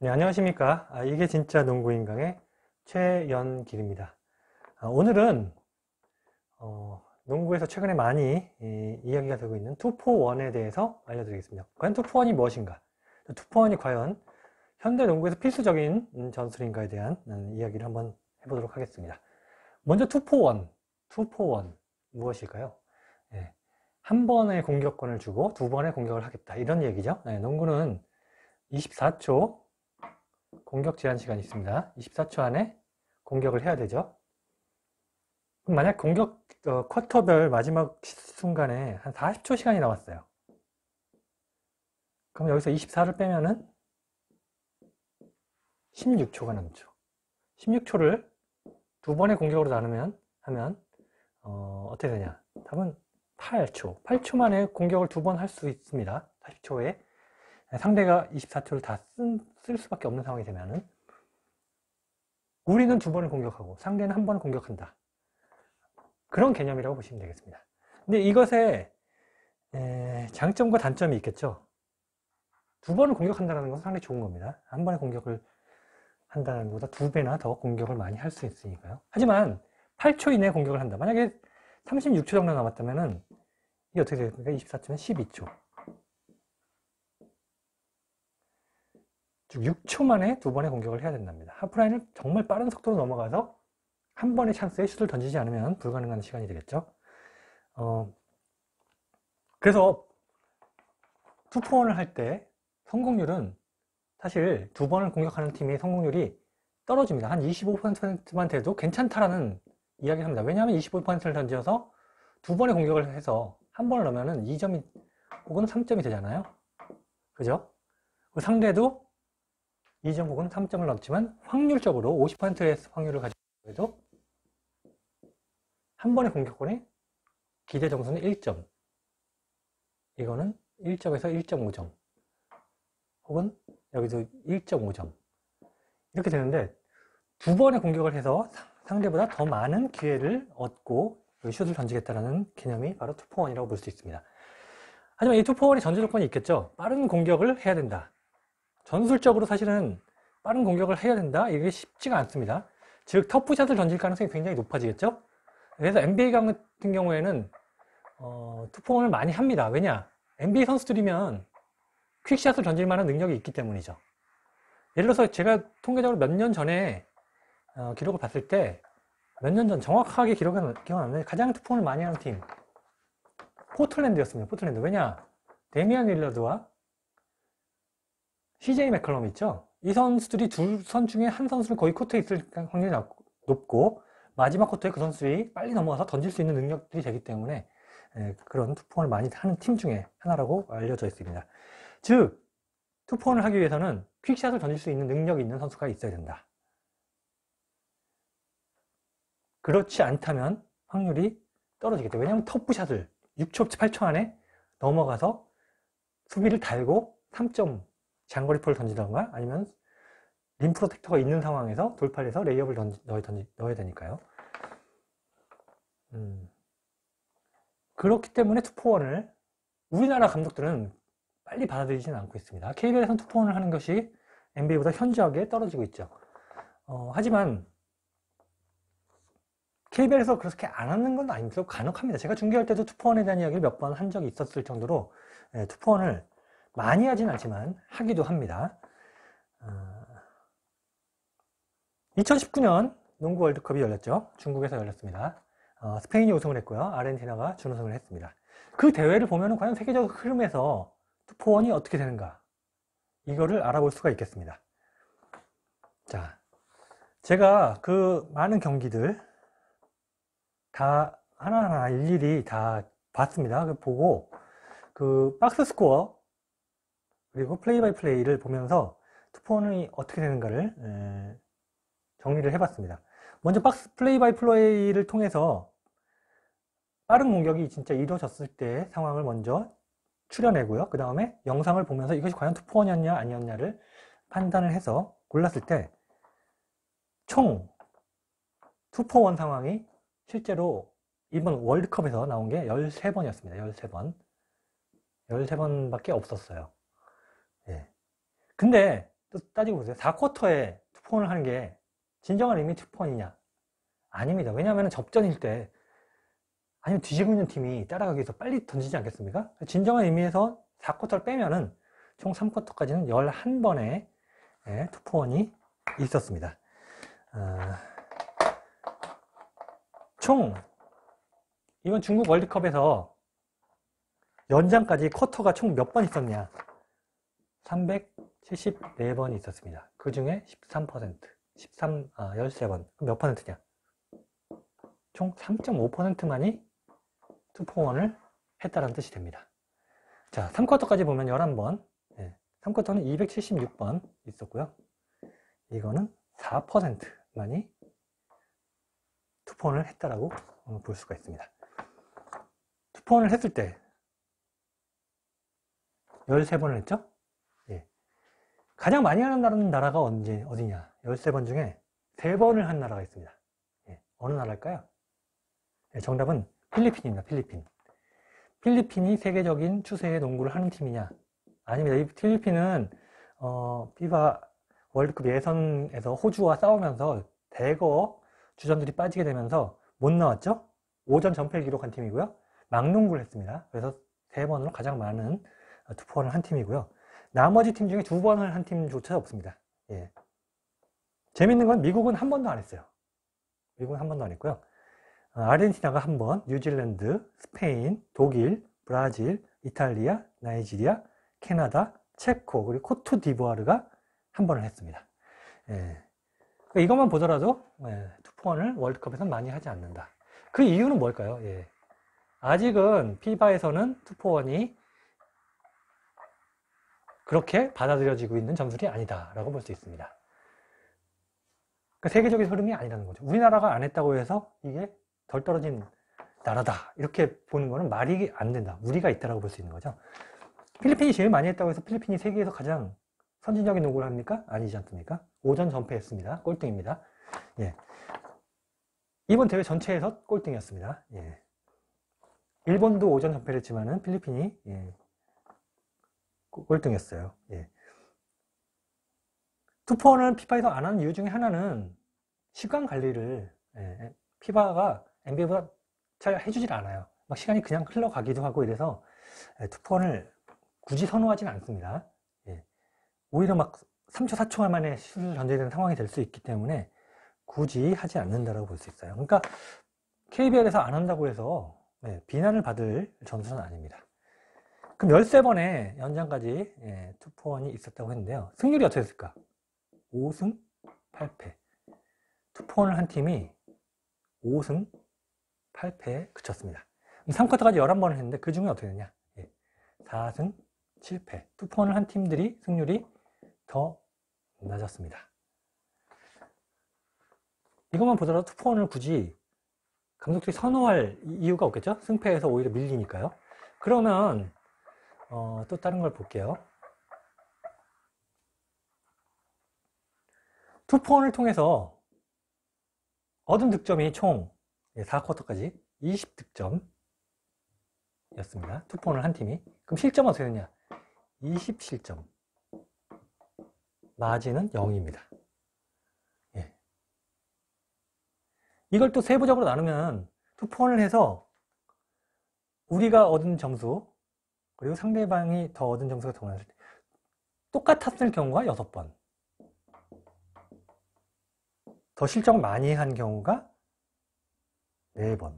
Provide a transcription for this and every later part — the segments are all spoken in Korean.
네, 안녕하십니까. 이게 진짜 농구인강의 최연길입니다. 오늘은 농구에서 최근에 많이 이야기가 되고 있는 2-4-1에 대해서 알려드리겠습니다. 과연 2-4-1이 무엇인가? 2-4-1이 과연 현대 농구에서 필수적인 전술인가에 대한 이야기를 한번 해보도록 하겠습니다. 먼저 2-4-1, 2-4-1 무엇일까요? 네, 한 번의 공격권을 주고 두 번의 공격을 하겠다, 이런 얘기죠. 네, 농구는 24초 공격 제한 시간이 있습니다. 24초 안에 공격을 해야 되죠. 그럼 만약 쿼터별 마지막 순간에 한 40초 시간이 남았어요. 그럼 여기서 24를 빼면은 16초가 남죠. 16초를 두 번의 공격으로 나누면 어떻게 되냐? 답은 8초. 8초 만에 공격을 두 번 할 수 있습니다. 40초에 상대가 24초를 다 쓸 수밖에 없는 상황이 되면은 우리는 두 번을 공격하고 상대는 한 번을 공격한다, 그런 개념이라고 보시면 되겠습니다. 근데 이것에 장점과 단점이 있겠죠. 두 번을 공격한다는 것은 상당히 좋은 겁니다. 한 번의 공격을 한다는 것보다 두 배나 더 공격을 많이 할 수 있으니까요. 하지만 8초 이내에 공격을 한다. 만약에 36초 정도 남았다면은 이게 어떻게 되겠습니까? 24초면 12초. 즉 6초 만에 두 번의 공격을 해야 된답니다. 하프라인을 정말 빠른 속도로 넘어가서 한 번의 찬스에 슛을 던지지 않으면 불가능한 시간이 되겠죠. 그래서 2-4-1을 할 때 성공률은 사실 두 번을 공격하는 팀의 성공률이 떨어집니다. 한 25%만 돼도 괜찮다라는 이야기를 합니다. 왜냐하면 25%를 던져서 두 번의 공격을 해서 한 번을 넣으면 2점이 혹은 3점이 되잖아요. 그죠? 상대도 2점 혹은 3점을 넣지만 확률적으로 50%의 확률을 가지고 해도 한 번의 공격권의 기대 점수는 1점. 이거는 1점에서 1.5점. 혹은 여기도 1.5점. 이렇게 되는데 두 번의 공격을 해서 상대보다 더 많은 기회를 얻고 슛을 던지겠다는 개념이 바로 2-4-1이라고 볼 수 있습니다. 하지만 이 2-4-1의 전제 조건이 있겠죠. 빠른 공격을 해야 된다. 전술적으로 사실은 빠른 공격을 해야 된다, 이게 쉽지가 않습니다. 즉 터프샷을 던질 가능성이 굉장히 높아지겠죠. 그래서 NBA 같은 경우에는 2-4-1을 많이 합니다. 왜냐? NBA 선수들이면 퀵샷을 던질 만한 능력이 있기 때문이죠. 예를 들어서 제가 통계적으로 몇 년 전에 기록을 봤을 때, 몇 년 전 정확하게 기억 안 나는데 가장 2-4-1을 많이 하는 팀 포틀랜드였습니다. 포틀랜드. 왜냐? 데미안 릴러드와 CJ 맥컬럼 있죠? 이 선수들이 두 선 중에 한 선수는 거의 코트에 있을 확률이 높고, 마지막 코트에 그 선수들이 빨리 넘어가서 던질 수 있는 능력들이 되기 때문에 그런 2-4-1을 많이 하는 팀 중에 하나라고 알려져 있습니다. 즉 2-4-1을 하기 위해서는 퀵샷을 던질 수 있는 능력이 있는 선수가 있어야 된다. 그렇지 않다면 확률이 떨어지겠죠. 왜냐하면 터프샷을 6초, 8초 안에 넘어가서 수비를 달고 3점 장거리포를 던지던가, 아니면 림 프로텍터가 있는 상황에서 돌파를 해서 레이업을 넣어야 되니까요. 그렇기 때문에 2-4-1을 우리나라 감독들은 빨리 받아들이지는 않고 있습니다. KBL에서는 2-4-1을 하는 것이 NBA보다 현저하게 떨어지고 있죠. 하지만 KBL에서 그렇게 안 하는 건 아닙니다. 간혹합니다. 제가 중계할 때도 2-4-1에 대한 이야기를 몇 번 한 적이 있었을 정도로 2-4-1을 많이 하진 않지만 하기도 합니다. 2019년 농구 월드컵이 열렸죠. 중국에서 열렸습니다. 스페인이 우승을 했고요. 아르헨티나가 준우승을 했습니다. 그 대회를 보면 과연 세계적 흐름에서 2-4-1이 어떻게 되는가, 이거를 알아볼 수가 있겠습니다. 자, 제가 그 많은 경기들 다 하나하나 일일이 다 봤습니다. 보고 그 박스 스코어 그리고 플레이 바이 플레이를 보면서 2-4-1이 어떻게 되는가를 정리를 해봤습니다. 먼저 플레이 바이 플레이를 통해서 빠른 공격이 진짜 이루어졌을 때 상황을 먼저 추려내고요. 그 다음에 영상을 보면서 이것이 과연 2-4-1이었냐 아니었냐를 판단을 해서 골랐을 때 총 2-4-1 상황이 실제로 이번 월드컵에서 나온 게 13번이었습니다. 13번 밖에 없었어요. 예. 근데 또 따지고 보세요. 4쿼터에 투포원을 하는 게 진정한 의미 투포원이냐? 아닙니다. 왜냐하면 접전일 때 아니면 뒤지고 있는 팀이 따라가기 위해서 빨리 던지지 않겠습니까? 진정한 의미에서 4쿼터를 빼면은 총 3쿼터까지는 11번의 투포원이 있었습니다. 총 이번 중국 월드컵에서 연장까지 쿼터가 총 몇 번 있었냐? 374번 있었습니다. 그 중에 13%, 13번. 그럼 몇 퍼센트냐? 총 3.5%만이 투포원을 했다는 뜻이 됩니다. 자, 3쿼터까지 보면 11번, 3쿼터는 276번 있었고요. 이거는 4%만이 투포원을 했다라고 볼 수가 있습니다. 투포원을 했을 때 13번을 했죠? 가장 많이 하는 나라가 어디냐? 13번 중에 3번을 한 나라가 있습니다. 어느 나라일까요? 정답은 필리핀입니다. 필리핀. 필리핀이 세계적인 추세의 농구를 하는 팀이냐? 아닙니다. 이 필리핀은 피파 월드컵 예선에서 호주와 싸우면서 대거 주전들이 빠지게 되면서 못 나왔죠? 5전 전패를 기록한 팀이고요. 막농구를 했습니다. 그래서 3번으로 가장 많은 투포원을 한 팀이고요. 나머지 팀 중에 2번을 한 팀조차 없습니다. 재밌는 건 미국은 한 번도 안 했어요. 미국은 한 번도 안 했고요. 아르헨티나가 한 번, 뉴질랜드, 스페인, 독일, 브라질, 이탈리아, 나이지리아, 캐나다, 체코, 그리고 코트디부아르가 한 번을 했습니다. 이것만 보더라도 투포원을 월드컵에서는 많이 하지 않는다. 그 이유는 뭘까요? 아직은 피바에서는 투포원이 그렇게 받아들여지고 있는 점술이 아니다 라고 볼 수 있습니다. 그러니까 세계적인 흐름이 아니라는 거죠. 우리나라가 안 했다고 해서 이게 덜 떨어진 나라다 이렇게 보는 거는 말이 안 된다. 우리가 있다라고 볼 수 있는 거죠. 필리핀이 제일 많이 했다고 해서 필리핀이 세계에서 가장 선진적인 농구를 합니까? 아니지 않습니까? 5전 전패했습니다. 꼴등입니다. 이번 대회 전체에서 꼴등이었습니다. 일본도 5전 전패를 했지만은 필리핀이 꼴등이었어요. 투포원을 피파에서 안 하는 이유 중에 하나는 시간 관리를 피파가 NBA보다 잘 해주질 않아요. 막 시간이 그냥 흘러가기도 하고 이래서 투포원을 굳이 선호하지는 않습니다. 오히려 막 3초, 4초 만에 슛을 던져야 되는 상황이 될 수 있기 때문에 굳이 하지 않는다라고 볼 수 있어요. 그러니까 KBL에서 안 한다고 해서 비난을 받을 전술은 아닙니다. 그럼 13번의 연장까지 투포원이 있었다고 했는데요. 승률이 어떻게 됐을까? 5승 8패. 투포원을 한 팀이 5승 8패에 그쳤습니다. 3쿼터까지 11번을 했는데 그 중에 어떻게 되냐? 4승 7패. 투포원을 한 팀들이 승률이 더 낮았습니다. 이것만 보더라도 투포원을 굳이 감독들이 선호할 이유가 없겠죠? 승패에서 오히려 밀리니까요. 그러면 또 다른 걸 볼게요. 투포원을 통해서 얻은 득점이 총 4쿼터까지 20득점이었습니다. 투포원을 한 팀이. 그럼 실점은 어떻게 되냐? 20실점. 마진은 0입니다. 이걸 또 세부적으로 나누면 투포원을 해서 우리가 얻은 점수 그리고 상대방이 더 얻은 점수가 더 많았을 때 똑같았을 경우가 6번, 더 실점 많이 한 경우가 4번,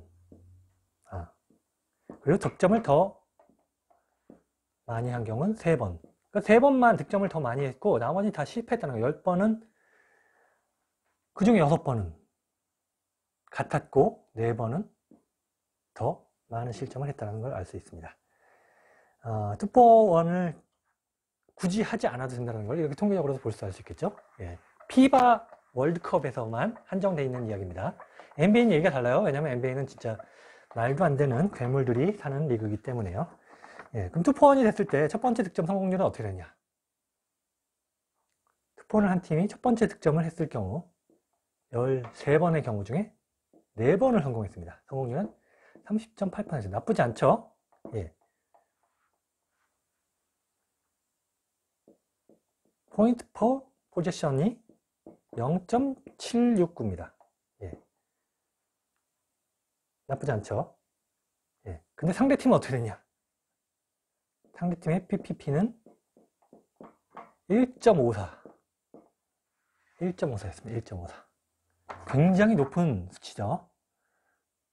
그리고 득점을 더 많이 한 경우는 3번. 그러니까 3번만 득점을 더 많이 했고 나머지 다 실패했다는 거예요. 10번은 그 중에 6번은 같았고 4번은 더 많은 실점을 했다는 걸 알 수 있습니다. 투포원을 굳이 하지 않아도 된다는 걸 이렇게 통계적으로도 볼 수 있겠죠. 피바 월드컵에서만 한정되어 있는 이야기입니다. NBA는 얘기가 달라요. 왜냐하면 NBA는 진짜 말도 안 되는 괴물들이 사는 리그이기 때문에요. 그럼 투포원이 됐을 때 첫 번째 득점 성공률은 어떻게 되냐? 투포원을 한 팀이 첫 번째 득점을 했을 경우 13번의 경우 중에 4번을 성공했습니다. 성공률은 30.8%. 나쁘지 않죠? 포인트 퍼 포지션이 0.769입니다. 예. 나쁘지 않죠? 예. 근데 상대팀은 어떻게 되냐? 상대팀의 PPP는 1.54. 1.54였습니다. 1.54. 굉장히 높은 수치죠.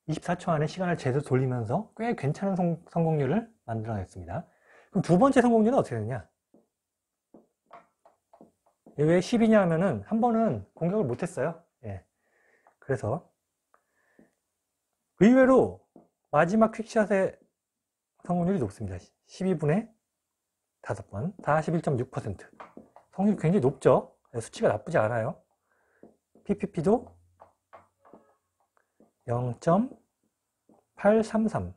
24초 안에 시간을 제대로 돌리면서 꽤 괜찮은 성공률을 만들어냈습니다. 그럼 두 번째 성공률은 어떻게 되느냐? 왜 10이냐 하면은 한 번은 공격을 못했어요. 예. 그래서 의외로 마지막 퀵샷의 성공률이 높습니다. 12분의 5번, 41.6%. 성공률이 굉장히 높죠. 수치가 나쁘지 않아요. PPP도 0.833.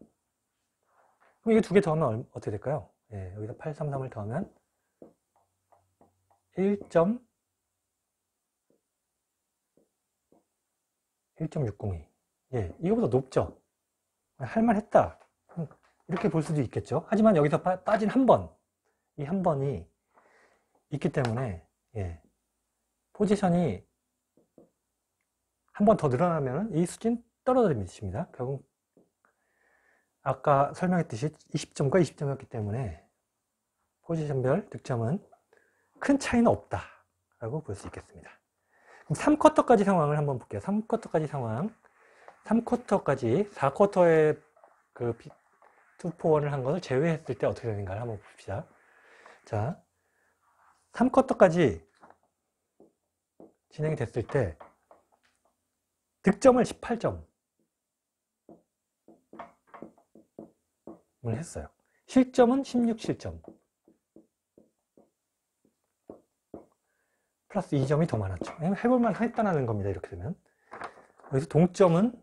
그럼 이거 두 개 더하면 어떻게 될까요? 예, 여기다 833을 더하면 1.602. 예, 이거보다 높죠? 할만했다. 이렇게 볼 수도 있겠죠. 하지만 여기서 빠진 한 번, 이 한 번이 있기 때문에, 예, 포지션이 한 번 더 늘어나면 이 수치는 떨어집니다. 결국 아까 설명했듯이 20점과 20점이었기 때문에 포지션별 득점은 큰 차이는 없다 라고 볼 수 있겠습니다. 그럼 3쿼터까지 상황을 한번 볼게요. 3쿼터까지 상황. 3쿼터까지 4쿼터에 그 2포원을 한 것을 제외했을 때 어떻게 되는가를 한번 봅시다. 자, 3쿼터까지 진행이 됐을 때 득점을 18점을 했어요. 실점은 16실점. 플러스 2점이 더 많았죠. 해볼만 했다는 겁니다. 이렇게 되면. 여기서 동점은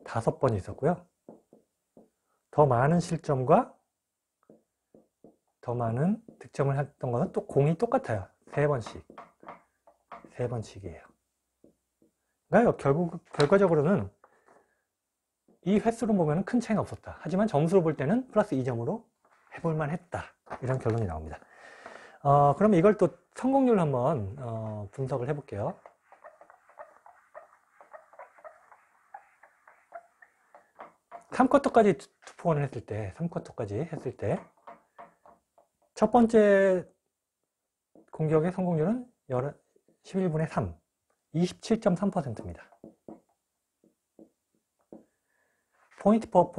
5번 있었고요. 더 많은 실점과 더 많은 득점을 했던 것은 또 공이 똑같아요. 3번씩. 3번씩이에요. 그러니까 결과적으로는 이 횟수로 보면 큰 차이는 없었다. 하지만 점수로 볼 때는 플러스 2점으로 해볼만 했다. 이런 결론이 나옵니다. 그러면 이걸 또 성공률 한번 분석을 해볼게요. (3쿼터까지) 투포원을 했을 때, 3쿼터까지 했을 때 첫 번째 공격의 성공률은 11분의 3, 27.3%입니다. 포인트 퍼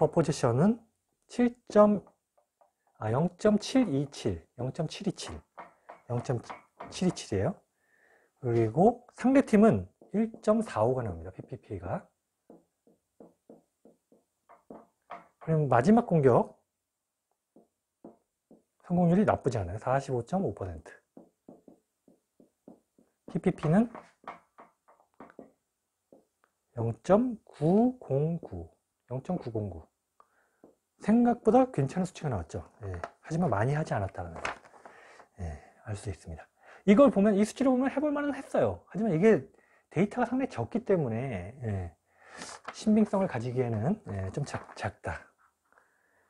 포지션은 0.727이에요. 그리고 상대팀은 1.45가 나옵니다. PPP가. 그럼 마지막 공격 성공률이 나쁘지 않아요. 45.5%. PPP는 0.909. 생각보다 괜찮은 수치가 나왔죠. 예, 하지만 많이 하지 않았다는 거. 예, 알 수 있습니다. 이걸 보면, 이 수치를 보면 해볼 만은 했어요. 하지만 이게 데이터가 상당히 적기 때문에, 예, 신빙성을 가지기에는, 예, 좀 작다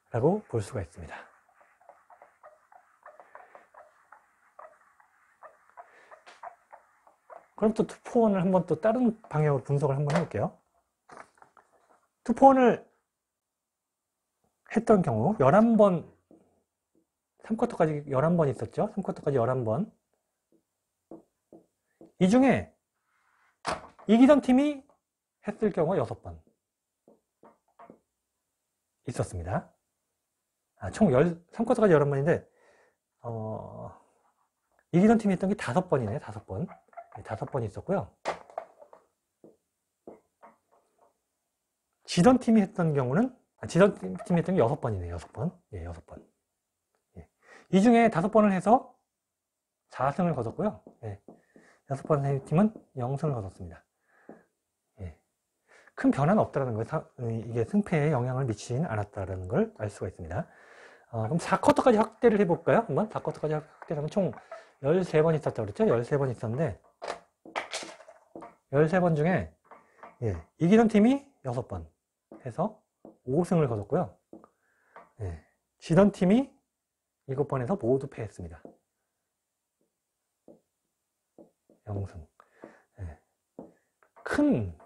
라고 볼 수가 있습니다. 그럼 또 투포원을 한번 또 다른 방향으로 분석을 한번 해볼게요. 투포원을 했던 경우 11번, 3쿼터까지 11번 있었죠. 3쿼터까지 11번. 이 중에 이기던 팀이 했을 경우 6번 있었습니다. 총 3쿼터까지 11번인데 이기던 팀이 했던 게 5번이네요. 5번. 5번이 있었고요. 지던 팀이 했던 경우는 지던 팀이 했던 게 6번이네요. 6번. 예, 6번. 예. 이 중에 5번을 해서 4승을 거뒀고요. 예. 6번의 팀은 0승을 거뒀습니다. 예. 큰 변화는 없다는 걸, 이게 승패에 영향을 미치진 않았다는 걸 알 수가 있습니다. 그럼 4쿼터까지 확대를 해볼까요? 한번 4쿼터까지 확대를 하면 총 13번 있었다고 그랬죠? 13번 있었는데 13번 중에, 예, 이기던 팀이 6번 해서 5승을 거뒀고요. 예, 지던 팀이 7번에서 모두 패했습니다. 0승. 예. 큰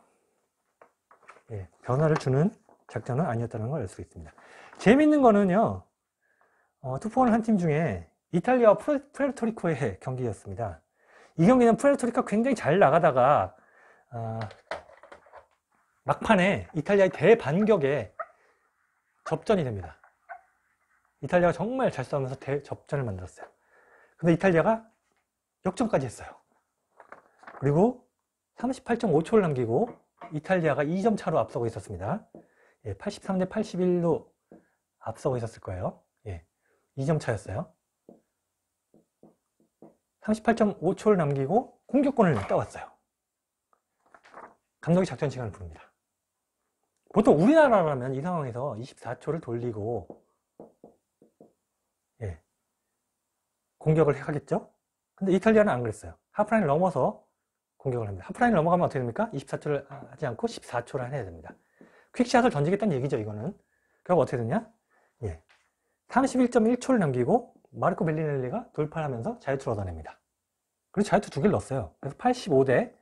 변화를 주는 작전은 아니었다는 걸 알 수 있습니다. 재밌는 거는요, 투포원을 한 팀 중에 이탈리아와 푸에르토리코의 경기였습니다. 이 경기는 푸에르토리코가 굉장히 잘 나가다가 막판에 이탈리아의 대반격에 접전이 됩니다. 이탈리아가 정말 잘 싸우면서 대접전을 만들었어요. 근데 이탈리아가 역전까지 했어요. 그리고 38.5초를 남기고 이탈리아가 2점 차로 앞서고 있었습니다. 83대 81로 앞서고 있었을 거예요. 2점 차였어요. 38.5초를 남기고 공격권을 따왔어요. 감독이 작전 시간을 부릅니다. 보통 우리나라라면 이 상황에서 24초를 돌리고 공격을 하겠죠? 근데 이탈리아는 안 그랬어요. 하프라인을 넘어서 공격을 합니다. 하프라인을 넘어가면 어떻게 됩니까? 24초를 하지 않고 14초를 해야 됩니다. 퀵샷을 던지겠다는 얘기죠, 이거는. 그럼 어떻게 되냐? 31.1초를 남기고 마르코 벨리넬리가 돌파를 하면서 자유투를 얻어냅니다. 그리고 자유투 2개를 넣었어요. 그래서 85대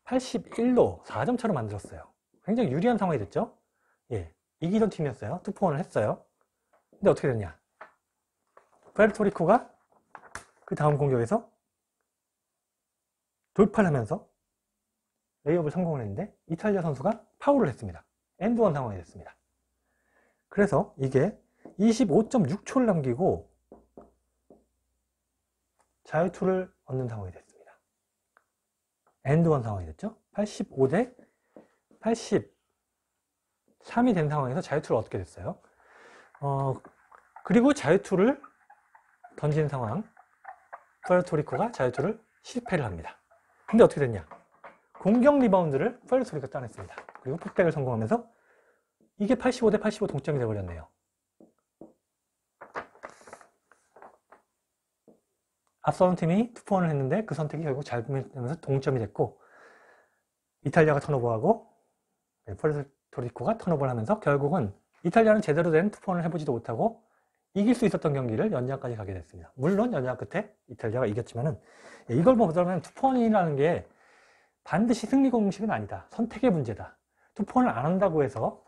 81로 4점 차로 만들었어요. 굉장히 유리한 상황이 됐죠? 이기던 팀이었어요. 투포원을 했어요. 근데 어떻게 됐냐? 푸에르토리코가 그 다음 공격에서 돌파를 하면서 레이업을 성공을 했는데 이탈리아 선수가 파울을 했습니다. 엔드원 상황이 됐습니다. 그래서 이게 25.6초를 남기고 자유투를 얻는 상황이 됐습니다. 엔드원 상황이 됐죠? 85대 83이 된 상황에서 자유투를 얻게 됐어요. 그리고 자유투를 던지는 상황, 푸에르토리코가 자유투를 실패를 합니다. 근데 어떻게 됐냐? 공격 리바운드를 푸에르토리코가 따냈습니다. 그리고 풋백을 성공하면서 이게 85대 85 동점이 되어버렸네요. 앞서는 팀이 투포원을 했는데 그 선택이 결국 잘못되면서 동점이 됐고 이탈리아가 턴오버하고 푸에르토리코가 턴오버를 하면서 결국은 이탈리아는 제대로 된 투포원을 해보지도 못하고 이길 수 있었던 경기를 연장까지 가게 됐습니다. 물론 연장 끝에 이탈리아가 이겼지만은 이걸 보자면 투포원이라는 게 반드시 승리 공식은 아니다. 선택의 문제다. 투포원을 안 한다고 해서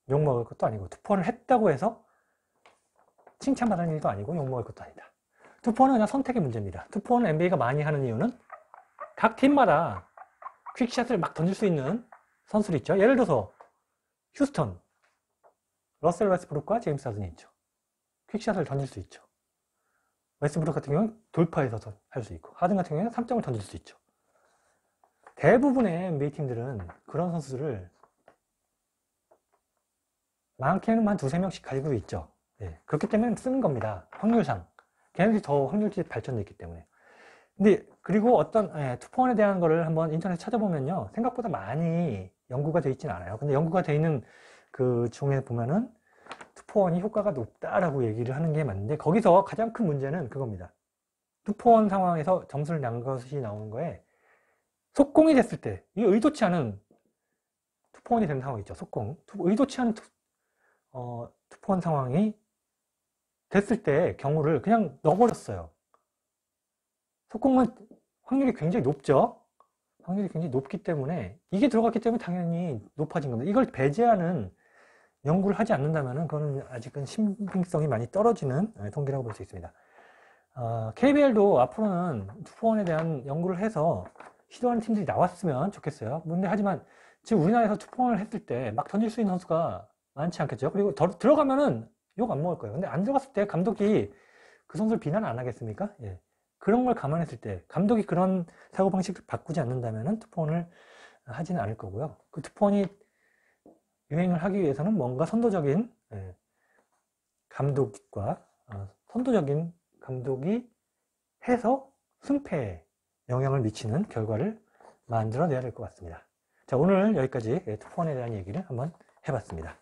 욕먹을 것도 아니고 투포원을 했다고 해서 칭찬받을 일도 아니고 욕먹을 것도 아니다. 투포원은 그냥 선택의 문제입니다. 투포원을 NBA가 많이 하는 이유는 각 팀마다 퀵샷을 막 던질 수 있는 선수들 있죠. 예를 들어서 휴스턴, 러셀 웨스트브룩과 제임스 하든이 있죠. 퀵샷을 던질 수 있죠. 웨스트브룩 같은 경우는 돌파해서 할 수 있고 하든 같은 경우는 3점을 던질 수 있죠. 대부분의 NBA 팀들은 그런 선수들을 많게는 한 2~3명씩 가지고 있죠. 그렇기 때문에 쓰는 겁니다. 확률상. 걔네들이 더 확률이 발전되어 있기 때문에. 근데 그리고 어떤 투포원에 대한 거를 한번 인터넷에 찾아보면요. 생각보다 많이 연구가 되어 있지는 않아요. 근데 연구가 되어 있는 그 중에 보면은 투포원이 효과가 높다라고 얘기를 하는 게 맞는데 거기서 가장 큰 문제는 그겁니다. 투포원 상황에서 점수를 난 것이 나오는 거에 속공이 됐을 때 이게 의도치 않은 투포원이 되는 상황이 있죠. 속공. 의도치 않은 투포원 상황이 됐을 때 경우를 그냥 넣어버렸어요. 속공은 확률이 굉장히 높죠. 확률이 굉장히 높기 때문에 이게 들어갔기 때문에 당연히 높아진 겁니다. 이걸 배제하는 연구를 하지 않는다면 그거는 아직은 신빙성이 많이 떨어지는 통계라고 볼 수 있습니다. KBL도 앞으로는 투포원에 대한 연구를 해서 시도하는 팀들이 나왔으면 좋겠어요. 근데 하지만 지금 우리나라에서 투포원을 했을 때 막 던질 수 있는 선수가 많지 않겠죠. 그리고 들어가면은 욕 안 먹을 거예요. 근데 안 들어갔을 때 감독이 그 선수를 비난 안 하겠습니까? 그런 걸 감안했을 때 감독이 그런 사고방식을 바꾸지 않는다면 투포원을 하지는 않을 거고요. 그 투포원이 유행을 하기 위해서는 뭔가 선도적인 감독과 선도적인 감독이 해서 승패에 영향을 미치는 결과를 만들어내야 될 것 같습니다. 자, 오늘 여기까지 투포원에 대한 얘기를 한번 해봤습니다.